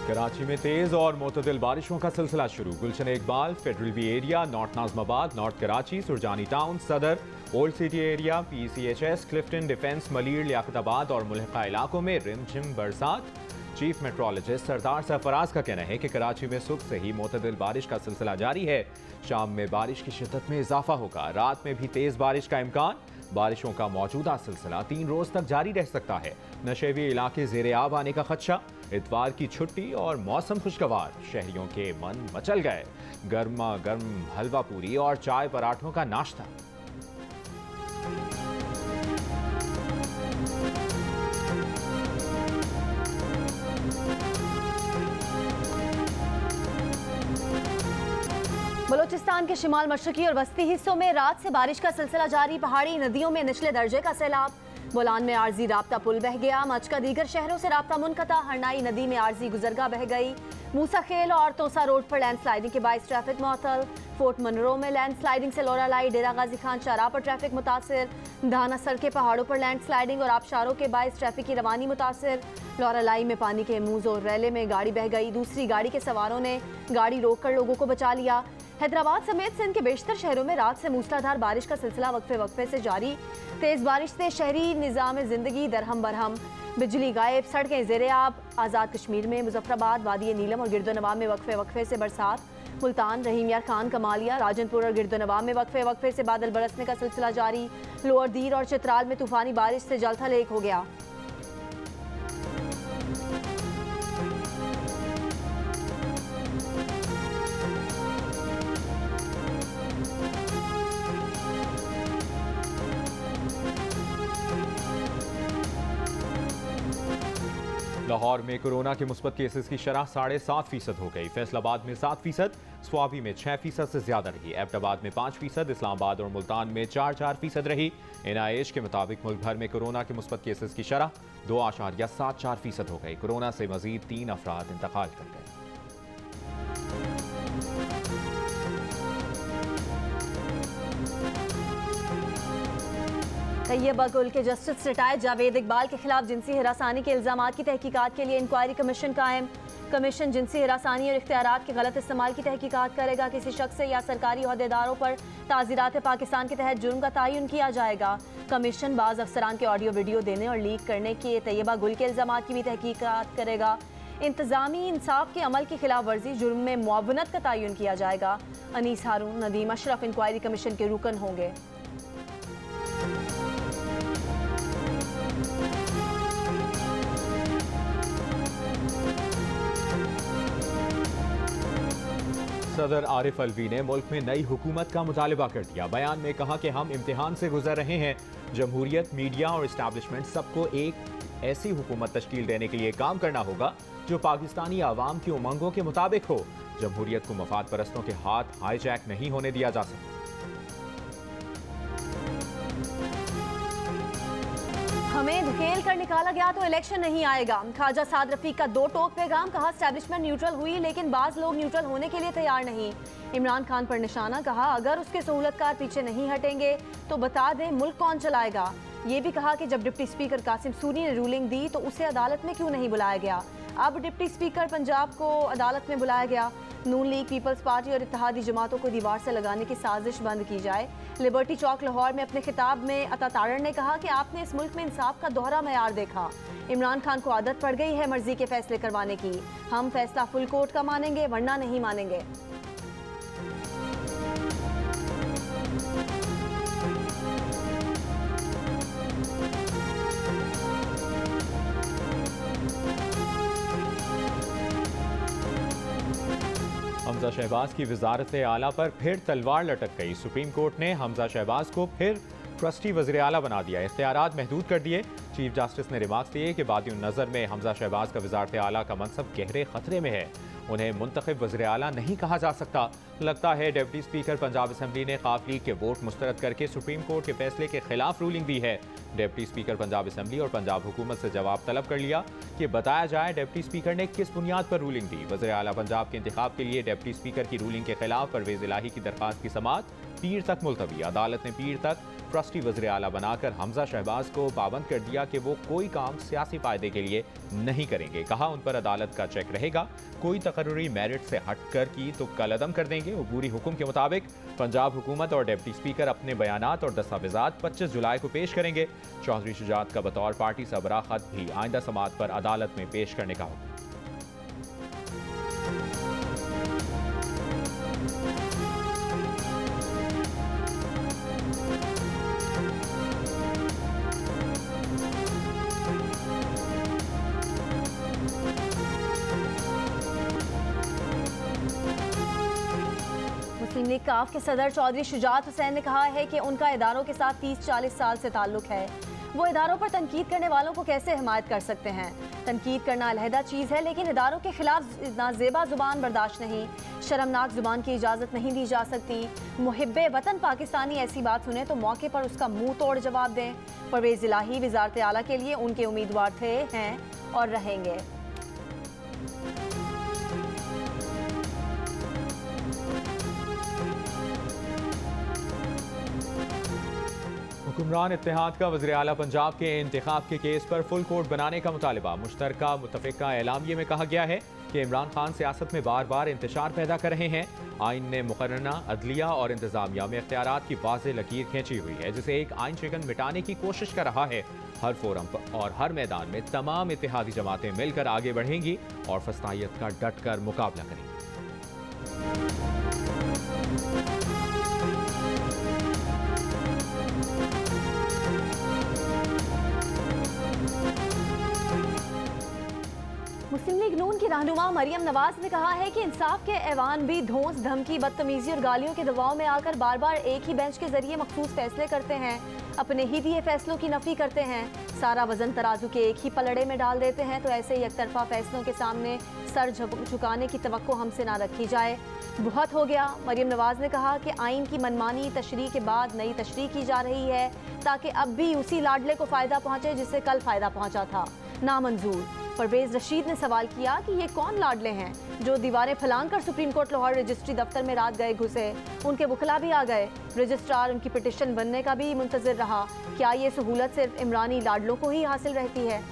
कराची में तेज और मोतदिल बारिशों का सिलसिला शुरू। Gulshan Iqbal, federal B area, north Nazimabad, north Karachi, Surjani town, Saddar, old city area, PCHS, Clifton, defence, Malir, Liaquatabad और मुल्हिका इलाकों में रिमझिम बरसात। चीफ मेट्रोलॉजिस्ट सरदार सरफराज का कहना है कि कराची में सुबह से ही मोतदिल बारिश का सिलसिला जारी है। शाम में बारिश की शिद्दत में इजाफा होगा। रात में भी तेज बारिश का इम्कान। बारिशों का मौजूदा सिलसिला 3 रोज तक जारी रह सकता है। नशेबी इलाके ज़ेरे आब आने का खदशा। इतवार की छुट्टी और मौसम खुशगवार, शहरियों के मन मचल गए। गर्मा गर्म हलवा पूरी और चाय पराठों का नाश्ता। बलोचिस्तान के शिमाल मशरकी और वस्ती हिस्सों में रात से बारिश का सिलसिला जारी। पहाड़ी नदियों में निचले दर्जे का सैलाब। बोलान में आरजी राब्ता पुल बह गया। मच का दीगर शहरों से राब्ता मुनक़ता। हरनाई नदी में आरजी गुजरगाह बह गई। मूसा खेल और तोसा रोड पर लैंडस्लाइडिंग के बायस ट्रैफिक मुअत्तल। फोर्ट मनरो में लैंडस्लाइडिंग से लौरा लाई। डेरा गाजी खान शाहराह पर ट्रैफिक मुतासिर। धाना सर के पहाड़ों पर लैंडस्लाइडिंग और आबशारों के बायस ट्रैफिक की रवानी मुतासिर। लौरा लाई में पानी के मुंह और रैले में गाड़ी बह गई। दूसरी गाड़ी के सवारों ने गाड़ी रोककर लोगों को बचा लिया। हैदराबाद समेत सिंध के बेशतर शहरों में रात से मूसलाधार बारिश का सिलसिला वक्फे वक्फे से जारी। तेज बारिश से शहरी निज़ाम जिंदगी दरहम बरहम। बिजली गायब, सड़कें ज़ेरे आब। आज़ाद कश्मीर में मुजफ्फराबाद, वादी नीलम और गिरदोनवाब में वक्फे वक्फे से बरसात। मुल्तान, रहीम यार खान, कमालिया, राजनपुर और गिरदोनवाब में वक्फे वक्फे से बादल बरसने का सिलसिला जारी। लोअर दीर और चित्राल में तूफानी बारिश से जलथल एक हो गया। लाहौर में कोरोना के मुस्बत केसेस की शरह 7.5% हो गई। फैसलाबाद में 7%, स्वाबी में 6% से ज्यादा रही। एबटाबाद में 5%, इस्लामाबाद और मुल्तान में 4% रही। NIH के मुताबिक मुल्क भर में कोरोना के मुस्बत केसेस की शरह 2.74% हो गई। कोरोना से मजीद 3 अफराद इंतकाल कर गए। तैयबा गुल के जस्टिस रिटायर्ड जावेद इकबाल के खिलाफ जिनसी हिरासानी के इल्जामात की तहकीकात के लिए इंक्वायरी कमीशन कायम। कमीशन जिनसी हिरासानी और इख्तियारात के गलत इस्तेमाल की तहकीकात करेगा। किसी शख्स से या सरकारी ओहदेदारों पर ताज़ीरात पाकिस्तान के तहत जुर्म का तयन किया जाएगा। कमीशन बाज़ अफसरान के ऑडियो वीडियो देने और लीक करने के तैयबा गुल के इल्जामात की भी तहकीकात करेगा। इंतजामी इंसाफ के अमल की खिलाफ वर्जी जुर्म में मुआवनत का तयन किया जाएगा। अनीस हारून, नदीम अशरफ इंक्वायरी कमीशन के रुकन होंगे। सदर आरिफ अलवी ने मुल्क में नई हुकूमत का मुतालबा कर दिया। बयान में कहा कि हम इम्तिहान से गुजर रहे हैं। जमहूरियत, मीडिया और इस्टेब्लिशमेंट सबको एक ऐसी हुकूमत तश्कील देने के लिए काम करना होगा जो पाकिस्तानी आवाम की उमंगों के मुताबिक हो। जमहूरियत को मफाद परस्तों के हाथ हाईजैक नहीं होने दिया जा सकता। हमें धकेल कर निकाला गया तो इलेक्शन नहीं आएगा। ख्वाजा साद रफीक का 2 टोक पैगाम। कहा एस्टैब्लिशमेंट न्यूट्रल हुई लेकिन बाज लोग न्यूट्रल होने के लिए तैयार नहीं। इमरान खान पर निशाना। कहा अगर उसके सहूलतकार पीछे नहीं हटेंगे तो बता दें मुल्क कौन चलाएगा। ये भी कहा कि जब डिप्टी स्पीकर कासिम सूरी ने रूलिंग दी तो उसे अदालत में क्यों नहीं बुलाया गया। अब डिप्टी स्पीकर पंजाब को अदालत में बुलाया गया। नून लीग, पीपल्स पार्टी और इत्तेहादी जमातों को दीवार से लगाने की साजिश बंद की जाए। लिबर्टी चौक लाहौर में अपने खिताब में अता तारड़ ने कहा कि आपने इस मुल्क में इंसाफ का दोहरा मयार देखा। इमरान खान को आदत पड़ गई है मर्जी के फैसले करवाने की। हम फैसला फुल कोर्ट का मानेंगे वरना नहीं मानेंगे। हमजा शहबाज की वजारत आला पर फिर तलवार लटक गई। सुप्रीम कोर्ट ने हमजा शहबाज को फिर ट्रस्टी वज़ीर आला बना दिया। इख्तियारात महदूद कर दिए। चीफ जस्टिस ने रिमार्क्स दिए कि बादी नज़र में हमजा शहबाज का वजारत आला का मनसब गहरे खतरे में है। उन्हें मुंतखब वज़ीर आला नहीं कहा जा सकता। लगता है डिप्टी स्पीकर पंजाब असम्बली ने ख़ाफ लीग के वोट मुस्तरद करके सुप्रीम कोर्ट के फैसले के खिलाफ रूलिंग दी है। डिप्टी स्पीकर पंजाब असम्बली और पंजाब हुकूमत से जवाब तलब कर लिया कि बताया जाए डिप्टी स्पीकर ने किस बुनियाद पर रूलिंग दी। वज़ीर आला पंजाब के इंतखाब के लिए डिप्टी स्पीकर की रूलिंग के खिलाफ परवेज़ इलाही की दरख्वास्त की समाअत पीर तक मुलतवी। अदालत ने पीर तक ट्रस्टी वज़ीर आला बनाकर हमजा शहबाज को पाबंद कर दिया कि वो कोई काम सियासी फायदे के लिए नहीं करेंगे। कहा उन पर अदालत का चेक रहेगा, कोई तकर्रुरी मेरिट से हटकर की तो कलअदम कर देंगे। अबूरी हुक्म के मुताबिक पंजाब हुकूमत और डिप्टी स्पीकर अपने बयानात और दस्तावेजात 25 जुलाई को पेश करेंगे। चौधरी शुजात का बतौर पार्टी सरबराह खत भी आइंदा समाअत पर अदालत में पेश करने का हुक्म। मुस्लिम लीग काफ के सदर चौधरी शुजात हुसैन ने कहा है कि उनका इदारों के साथ 30-40 साल से ताल्लुक है। वो इदारों पर तनकीद करने वालों को कैसे हिमायत कर सकते हैं। तनकीद करना अलहदा चीज़ है, लेकिन इदारों के खिलाफ नाजेबा जुबान बर्दाश्त नहीं। शर्मनाक जुबान की इजाज़त नहीं दी जा सकती। मुहिब्बे वतन पाकिस्तानी ऐसी बात सुने तो मौके पर उसका मुंह तोड़ जवाब दें। परवेज़ इलाही वज़ारत आला के लिए उनके उम्मीदवार थे, हैं और रहेंगे। हुक्मरान इत्तेहाद का वज़ीर आला पंजाब के इंतखाब के केस पर फुल कोर्ट बनाने का मुतालिबा। मुश्तरका मुतफ़िका एलामिये में कहा गया है कि इमरान खान सियासत में बार बार इंतशार पैदा कर रहे हैं। आइन ने मुकर्रना अदलिया और इंतजामिया में इख्तियारात की वाज़ेह लकीर खींची हुई है, जिसे एक आइन शिकन मिटाने की कोशिश कर रहा है। हर फोरम पर और हर मैदान में तमाम इत्तेहादी जमातें मिलकर आगे बढ़ेंगी और फस्तायत का डट कर मुकाबला करेंगी। मुस्लिम लीग नून की रहनुमा मरियम नवाज ने कहा है कि इंसाफ के ऐवान भी धौंस, धमकी, बदतमीजी और गालियों के दबाव में आकर बार बार एक ही बेंच के जरिए मखसूस फैसले करते हैं। अपने ही दिए फैसलों की नफी करते हैं। सारा वजन तराजू के एक ही पलड़े में डाल देते हैं। तो ऐसे ही एकतरफा फैसलों के सामने सर झुकाने की तवक्को हमसे ना रखी जाए। बहुत हो गया। मरियम नवाज ने कहा कि आइन की मनमानी तशरीह के बाद नई तशरीह की जा रही है ताकि अब भी उसी लाडले को फ़ायदा पहुँचे जिससे कल फ़ायदा पहुँचा था। नामंजूर। परवेज रशीद ने सवाल किया कि ये कौन लाडले हैं जो दीवारें फलांग कर सुप्रीम कोर्ट लाहौर रजिस्ट्री दफ्तर में रात गए घुसे। उनके वकला भी आ गए। रजिस्ट्रार उनकी पिटिशन बनने का भी मुंतज़िर रहा। क्या ये सहूलत सिर्फ इमरानी लाडलों को ही हासिल रहती है?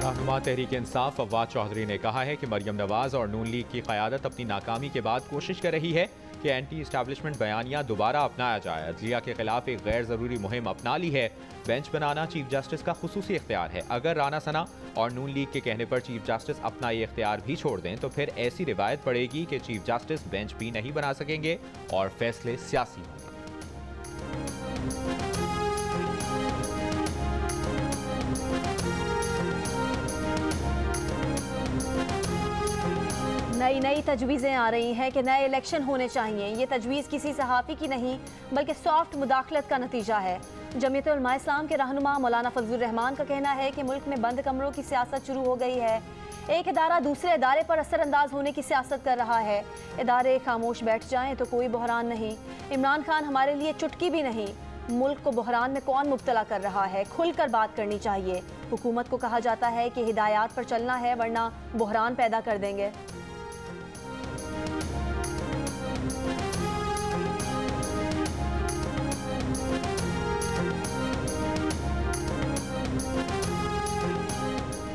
रहनुमा तहरीक इंसाफ फवाद चौधरी ने कहा है कि मरियम नवाज और नून लीग की क़यादत अपनी नाकामी के बाद कोशिश कर रही है कि एंटी इस्टेब्लिशमेंट बयानिया दोबारा अपनाया जाए। अदलिया के खिलाफ एक गैर ज़रूरी मुहिम अपना ली है। बेंच बनाना चीफ जस्टिस का खुसूसी इख्तियार है। अगर राना सना और नून लीग के कहने पर चीफ जस्टिस अपना ये इख्तियार भी छोड़ दें तो फिर ऐसी रिवायत पड़ेगी कि चीफ जस्टिस बेंच भी नहीं बना सकेंगे और फैसले सियासी होंगे। नई नई तजवीज़ें आ रही हैं कि नए इलेक्शन होने चाहिए। ये तजवीज़ किसी सहाफ़ी की नहीं बल्कि सॉफ्ट मुदाखलत का नतीजा है। जमीयत उलमा इस्लाम के रहनुमा मौलाना फजलुर रहमान का कहना है कि मुल्क में बंद कमरों की सियासत शुरू हो गई है। एक इदारा दूसरे इदारे पर असरअंदाज होने की सियासत कर रहा है। इदारे खामोश बैठ जाएं तो कोई बहरान नहीं। इमरान खान हमारे लिए चुटकी भी नहीं। मुल्क को बहरान में कौन मुब्तला कर रहा है, खुलकर बात करनी चाहिए। हुकूमत को कहा जाता है कि हिदायत पर चलना है वरना बहरान पैदा कर देंगे।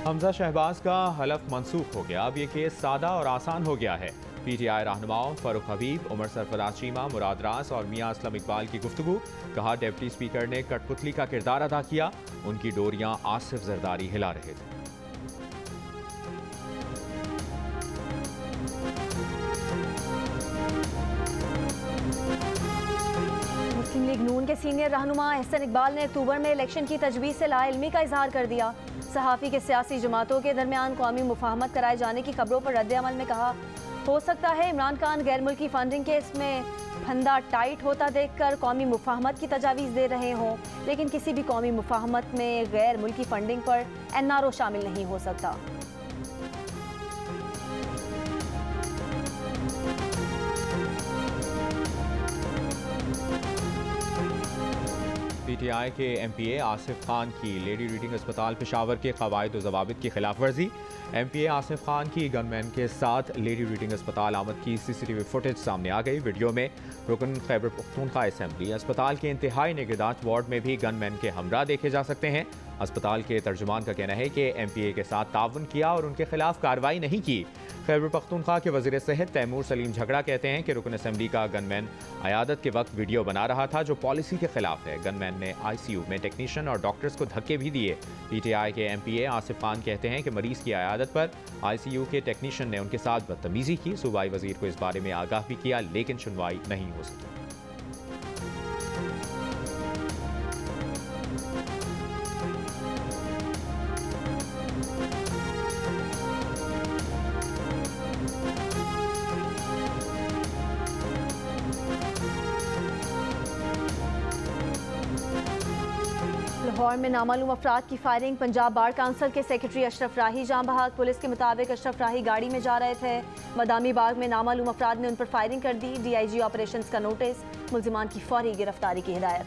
हमजा शहबाज का हलफ मनसूख हो गया। अब ये केस सादा और आसान हो गया है। पीटीआई रहनुमाओं फरूख हबीब, उमर सरफराज चीमा, मुराद रास और मियां असलम इकबाल की गुफ्तगू। कहा डिप्टी स्पीकर ने कठपुतली का किरदार अदा किया। उनकी डोरियां आसिफ जरदारी हिला रहे थे। मुस्लिम लीग नून के सीनियर रहनुमा एहसन इकबाल ने अक्टूबर में इलेक्शन की तजवीज़ से लाइल्मी का इजहार कर दिया। सहाफ़ी के सियासी जमातों के दरमियान कौमी मुफाहमत कराए जाने की खबरों पर रद्द-ए-अमल में कहा, हो सकता है इमरान खान गैर मुल्की फंडिंग केस में फंदा टाइट होता देखकर कौमी मुफाहमत की तजावीज़ दे रहे हों, लेकिन किसी भी कौमी मुफाहमत में गैर मुल्की फंडिंग पर एनआरओ शामिल नहीं हो सकता। PTI के MPA आसिफ खान की लेडी रीडिंग अस्पताल पेशावर के क़वाइद व ज़वाबित की खिलाफ वर्जी। MPA आसिफ खान की गनमैन के साथ लेडी रीडिंग अस्पताल आमद की CCTV फुटेज सामने आ गई। वीडियो में रुकन खैबर पख्तूनख्वा असेंबली अस्पताल के इंतहाई निगहदाश्त वार्ड में भी गनमैन के हमरा देखे जा सकते हैं। अस्पताल के तर्जुमान का कहना है कि MPA के साथ ताउन किया और उनके खिलाफ कार्रवाई नहीं की। खैबर पख्तूनख्वा के वज़ीर सेहत तैमूर सलीम झगड़ा कहते हैं कि रुकन असेंबली का गनमैन अयादत के वक्त वीडियो बना रहा था जो पॉलिसी के खिलाफ है। गनमैन ने ICU में टेक्नीशियन और डॉक्टर्स को धक्के भी दिए। PTI के MPA आसिफ खान कहते हैं कि मरीज की अयादत पर ICU के टेक्नीशियन ने उनके साथ बदतमीजी की। सूबाई वजीर को इस बारे में आगाह भी किया लेकिन सुनवाई नहीं हो सकी। लाहौर में नामालूम अफराद की फायरिंग। पंजाब बार काउंसिल के सेक्रेटरी अशरफ राही जाँ बहक। पुलिस के मुताबिक अशरफ राही गाड़ी में जा रहे थे। मदामी बाग में नामालूम अफराद ने उन पर फायरिंग कर दी। DIG ऑपरेशंस का नोटिस, मुल्जिमान की फौरी गिरफ्तारी की हिदायत।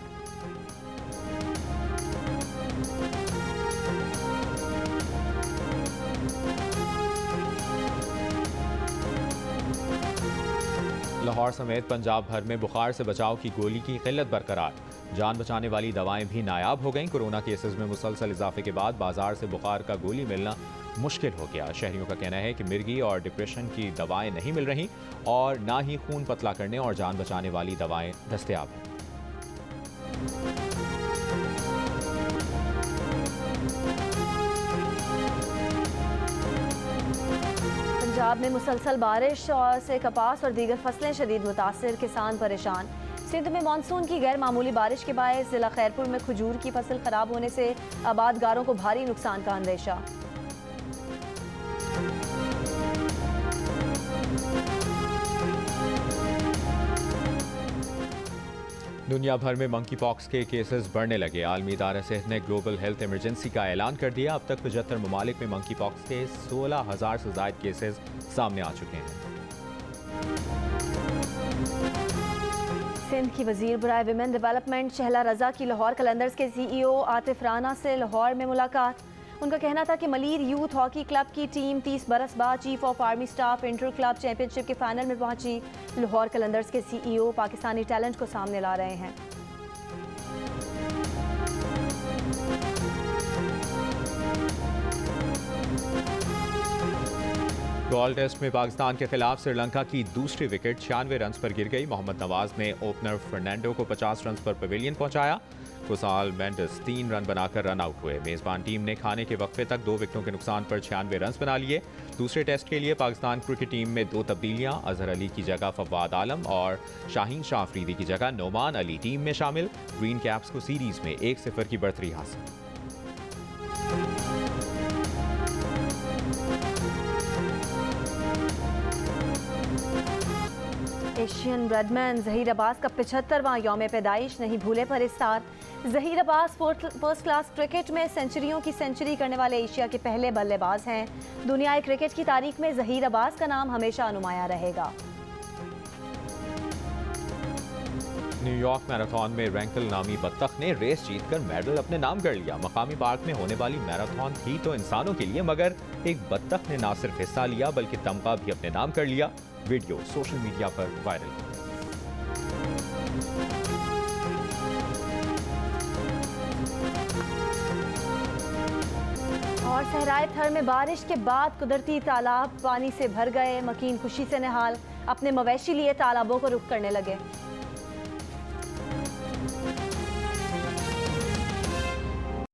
लाहौर समेत पंजाब भर में बुखार से बचाव की गोली की किल्लत बरकरार। जान बचाने वाली दवाएं भी नायाब हो गईं। कोरोना केसेस में मुसलसल इजाफे के बाद बाजार से बुखार का गोली मिलना मुश्किल हो गया। शहरियों का कहना है कि मिर्गी और डिप्रेशन की दवाएं नहीं मिल रही और ना ही खून पतला करने और जान बचाने वाली दवाएं दस्तयाब हैं। पंजाब में मुसलसल बारिश और से कपास और दीगर फसलें शदीद मुतासिर, किसान परेशान। सिंध में मानसून की गैर मामूली बारिश के बायस जिला खैरपुर में खजूर की फसल खराब होने से आबादगारों को भारी नुकसान का अंदेशा। दुनिया भर में मंकी पॉक्स के केसेस बढ़ने लगे। आलमी इदारा सेहत ने ग्लोबल हेल्थ इमरजेंसी का ऐलान कर दिया। अब तक 75 ममालिक में मंकी पॉक्स के 16,000 से ज़ायद केसेस सामने आ चुके हैं। सिंध की वजीर बराए विमेन डेवलपमेंट शहला रजा की लाहौर कलंदर्स के CEO आतिफ राना से लाहौर में मुलाकात। उनका कहना था कि मलीर यूथ हॉकी क्लब की टीम 30 बरस बाद chief of army staff inter club championship के फाइनल में पहुंची। लाहौर कलंदर्स के CEO पाकिस्तानी टैलेंट को सामने ला रहे हैं। गोल टेस्ट में पाकिस्तान के खिलाफ श्रीलंका की दूसरी विकेट 96 रन पर गिर गई। मोहम्मद नवाज ने ओपनर फर्नांडो को 50 रन पर पवेलियन पहुंचाया। कुसाल मेंडिस 3 रन बनाकर रन आउट हुए। मेजबान टीम ने खाने के वक्फे तक 2 विकेटों के नुकसान पर 96 रन बना लिए। दूसरे टेस्ट के लिए पाकिस्तान क्रिकेट टीम में 2 तब्दीलियां, अजहर अली की जगह फवाद आलम और शाहीन शाह अफरीदी की जगह नोमान अली टीम में शामिल। ग्रीन कैप्स को सीरीज में 1-0 की बढ़तरी हासिल। एशियन ब्रेडमैन जहीर अब्बास का 75वां यौम पैदाइश, नहीं भूले पर इस्तार। Zaheer Abbas first class cricket में सेंचुरियों की सेंचुरी करने वाले एशिया के पहले बल्लेबाज हैं। दुनियाई क्रिकेट की तारीख में जहीर अब्बास का नाम हमेशा नुमाया रहेगा। न्यूयॉर्क मैराथन में रैंकल नामी बत्तख ने रेस जीतकर मेडल अपने नाम कर लिया। मकामी पार्क में होने वाली मैराथन थी तो इंसानों के लिए, मगर एक बत्तख ने ना सिर्फ हिस्सा लिया बल्कि तमगा भी अपने नाम कर लिया। वीडियो सोशल मीडिया पर वायरल। और सहराए थर में बारिश के बाद कुदरती तालाब पानी से भर गए। मकीन खुशी से निहाल अपने मवेशी लिए तालाबों को रुख करने लगे।